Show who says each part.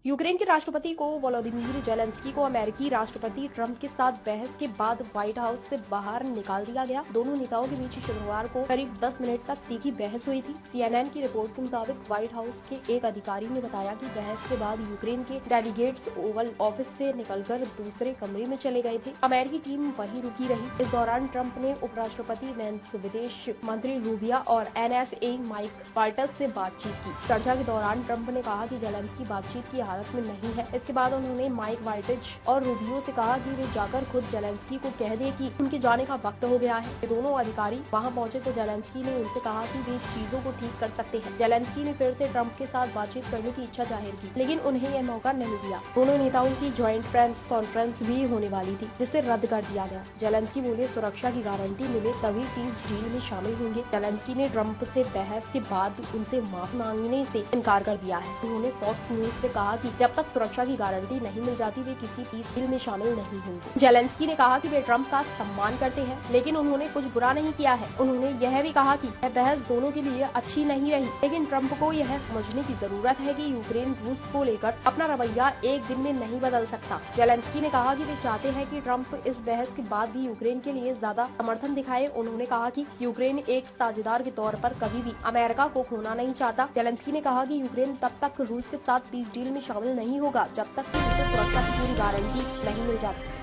Speaker 1: Ukraine के राष्ट्रपति को वोलोदिमीर जेलेंस्की को अमेरिकी राष्ट्रपति ट्रंप के साथ बहस के बाद व्हाइट हाउस से बाहर निकाल दिया गया। दोनों नेताओं के बीच शुक्रवार को करीब 10 मिनट तक तीखी बहस हुई थी। CNN की रिपोर्ट के मुताबिक व्हाइट हाउस के एक अधिकारी ने बताया कि बहस के बाद यूक्रेन के डेलीगेट्स ओवल ऑफिस से निकलकर दूसरे कमरे में चले गए थे। अमेरिकी टीम वहीं रुकी रही। इस दौरान ट्रंप ने उपराष्ट्रपति वेंस, विदेश मंत्री रूबिया और NSA माइक वाल्टज से बातचीत की। चर्चा के दौरान ट्रंप ने कहा कि जेलेंस्की बातचीत की हालत में नहीं है। इसके बाद उन्होंने माइक वाल्टज और रूबियो से कहा कि वे जाकर खुद जेलेंस्की को कह दें कि उनके जाने का वक्त हो गया है। ये दोनों अधिकारी वहां पहुंचे तो जेलेंस्की ने उनसे कहा कि वे चीजों को ठीक कर सकते हैं। जेलेंस्की ने फिर से ट्रंप के साथ बातचीत करने की इच्छा जाहिर की, लेकिन उन्हें यह मौका नहीं दिया। दोनों नेताओं की ज्वाइंट प्रेस कॉन्फ्रेंस भी होने वाली थी, जिसे रद्द कर दिया गया। जेलेंस्की बोले, सुरक्षा की गारंटी मिले तभी पीस डील में शामिल होंगे। जेलेंस्की ने ट्रंप से बहस के बाद उनसे माफी मांगने से इनकार कर दिया है। उन्होंने फॉक्स न्यूज से कहा कि जब तक सुरक्षा की गारंटी नहीं मिल जाती वे किसी पीस डील में शामिल नहीं होंगे। जेलेंस्की ने कहा कि वे ट्रंप का सम्मान करते हैं, लेकिन उन्होंने कुछ बुरा नहीं किया है। उन्होंने यह भी कहा कि यह बहस दोनों के लिए अच्छी नहीं रही, लेकिन ट्रंप को यह समझने की जरूरत है कि यूक्रेन रूस को लेकर अपना रवैया एक दिन में नहीं बदल सकता। जेलेंस्की ने कहा कि वे चाहते हैं कि ट्रंप इस बहस के बाद भी यूक्रेन के लिए ज्यादा समर्थन दिखाए। उन्होंने कहा कि यूक्रेन एक साझेदार के तौर पर कभी भी अमेरिका को खोना नहीं चाहता। जेलेंस्की ने कहा कि यूक्रेन तब तक रूस के साथ पीस डील में शामिल नहीं होगा जब तक कि उसे सुरक्षा की पूरी गारंटी नहीं मिल जाती।